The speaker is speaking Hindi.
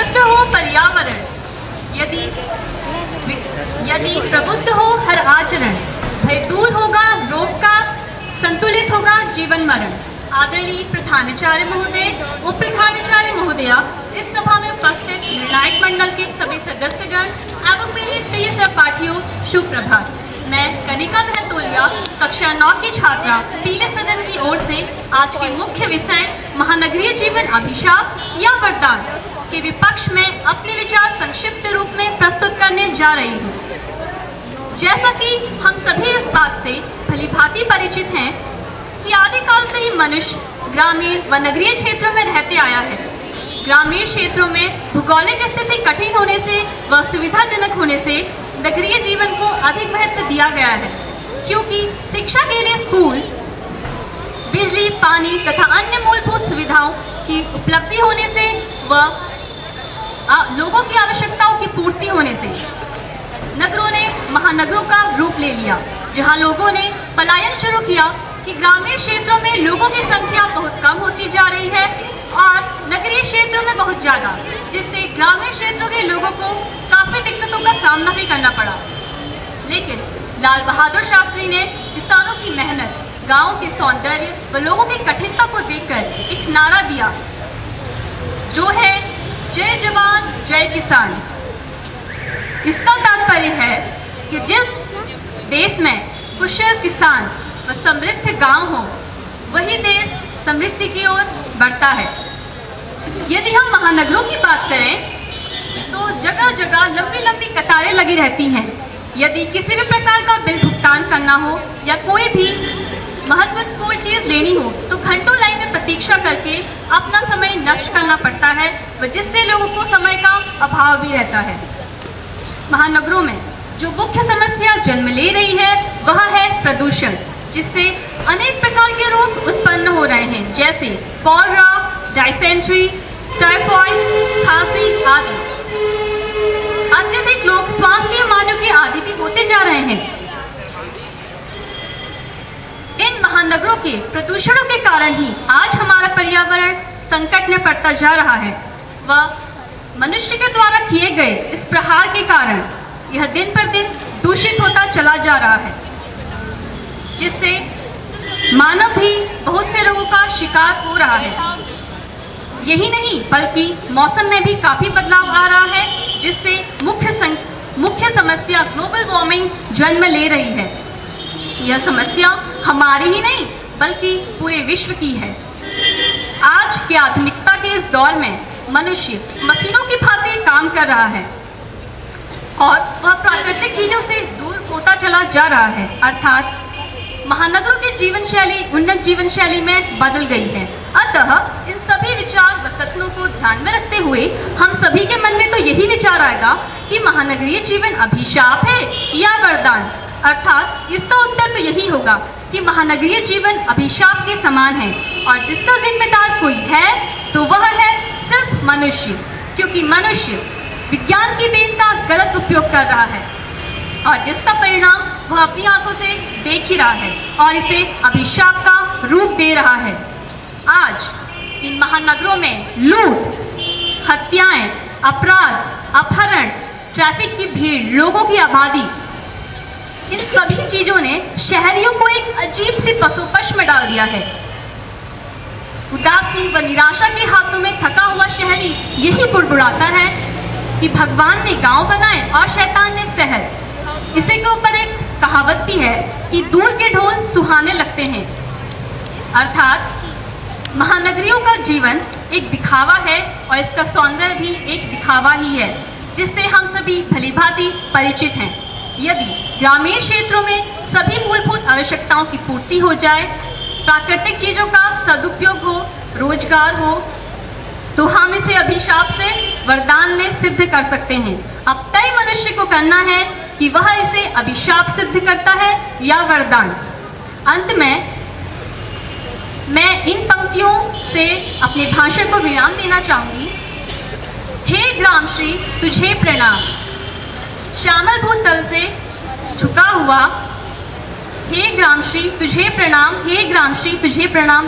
शुद्ध हो पर्यावरण, यदि प्रबुद्ध हो हर आचरण, भय दूर होगा रोग का, संतुलित होगा जीवन मरण। आदरणीय प्रधानाचार्य महोदय, उप प्रधानाचार्य महोदया, इस सभा में उपस्थित निर्णायक मंडल के सभी सदस्यगण एवं मेरे प्रिय सहपाठियों, शुभ प्रभात। मैं कनिका महतोलिया, कक्षा 9 की छात्रा, पीले सदन की ओर से आज के मुख्य विषय महानगरीय जीवन अभिशाप या वरदान के विपक्ष में अपने विचार संक्षिप्त रूप में प्रस्तुत करने जा रही हूँ। जैसा कि हम सभी इस बात से भलीभांति परिचित हैं कि आदिकाल से ही मनुष्य ग्रामीण व नगरीय क्षेत्रों में रहते आया है। ग्रामीण क्षेत्रों में भौगोलिक स्थिति कठिन होने से व सुविधाजनक होने से नगरीय जीवन को अधिक महत्व दिया गया है, क्योंकि शिक्षा के लिए स्कूल, बिजली, पानी तथा अन्य मूलभूत सुविधाओं की उपलब्धि होने से व लोगों की आवश्यकताओं की पूर्ति होने से नगरों ने महानगरों का रूप ले लिया, जहां लोगों ने पलायन शुरू किया कि ग्रामीण क्षेत्रों में लोगों की संख्या बहुत कम होती जा रही है और नगरीय क्षेत्रों में बहुत ज़्यादा, जिससे ग्रामीण क्षेत्रों के लोगों को काफ़ी दिक्कतों का सामना भी करना पड़ा। लेकिन लाल बहादुर शास्त्री ने किसानों की मेहनत, गाँव के सौंदर्य व लोगों की कठिनता को देखकर एक नारा दिया, जो है जय जवान जय किसान। इसका तात्पर्य है कि जिस देश में कुशल किसान व समृद्ध गांव हो, वही देश समृद्धि की ओर बढ़ता है। यदि हम महानगरों की बात करें तो जगह जगह लंबी लंबी कतारें लगी रहती हैं। यदि किसी भी प्रकार का बिल भुगतान करना हो या कोई भी महत्वपूर्ण चीज़ लेनी हो तो घंटों लाइन में प्रतीक्षा करके अपना समय नष्ट करना पड़ता है, व जिससे लोगों को समय का अभाव भी रहता है। महानगरों में जो मुख्य समस्या जन्म ले रही है वह है प्रदूषण, जिससे अनेक प्रकार के रोग उत्पन्न हो रहे हैं, जैसे कॉलरा, डायसेंट्री, टाइफाइड, खांसी आदि। अत्यधिक लोग श्वास के बीमारियों के आदी भी होते जा रहे हैं। इन महानगरों के प्रदूषणों के कारण ही आज हमारा पर्यावरण संकट में पड़ता जा रहा है व मनुष्य के द्वारा किए गए इस प्रहार के कारण यह दिन पर दिन दूषित होता चला जा रहा है, जिससे मानव भी बहुत से रोगों का शिकार हो रहा है। यही नहीं बल्कि मौसम में भी काफ़ी बदलाव आ रहा है, जिससे मुख्य समस्या ग्लोबल वार्मिंग जन्म ले रही है। यह समस्या हमारी ही नहीं बल्कि पूरे विश्व की है। आज की आधुनिकता के इस दौर में मनुष्य मशीनों की भांति काम कर रहा है और वह प्राकृतिक चीजों से दूर होता चला जा रहा है, अर्थात महानगरों की जीवन शैली उन्नत जीवन शैली में बदल गई है। अतः इन सभी विचार व कथनों को ध्यान में रखते हुए हम सभी के मन में तो यही विचार आएगा कि महानगरीय जीवन अभिशाप है या वरदान। अर्थात इसका उत्तर तो यही होगा कि महानगरीय जीवन अभिशाप के समान है और जिसका जिम्मेदार कोई है तो वह है सिर्फ मनुष्य, क्योंकि मनुष्य विज्ञान की देन का गलत उपयोग कर रहा है और जिसका परिणाम वह अपनी आंखों से देख ही रहा है और इसे अभिशाप का रूप दे रहा है। आज इन महानगरों में लूट, हत्याएं, अपराध, अपहरण, ट्रैफिक की भीड़, लोगों की आबादी, इन सभी चीजों ने शहरियों को एक अजीब सी पसोपेश में डाल दिया है। उदासी व निराशा के हाथों में थका हुआ शहरी यही बुड़बुड़ाता है कि भगवान ने गांव बनाए और शैतान ने शहर। इसी के ऊपर एक कहावत भी है कि दूर के ढोल सुहाने लगते हैं। अर्थात महानगरियों का जीवन एक दिखावा है और इसका सौंदर्य भी एक दिखावा ही है, जिससे हम सभी भलीभांति परिचित हैं। यदि ग्रामीण क्षेत्रों में सभी मूलभूत आवश्यकताओं की पूर्ति हो जाए, प्राकृतिक चीजों का सदुपयोग हो, रोजगार हो, तो हम इसे अभिशाप से वरदान में सिद्ध कर सकते हैं। अब तय मनुष्य को करना है कि वह इसे अभिशाप सिद्ध करता है या वरदान। अंत में मैं इन पंक्तियों से अपने भाषण को विराम देना चाहूंगी। हे ग्रामश्री तुझे प्रणाम, श्यामल भूतल से झुका हुआ, हे ग्रामश्री तुझे प्रणाम, हे ग्रामश्री तुझे प्रणाम।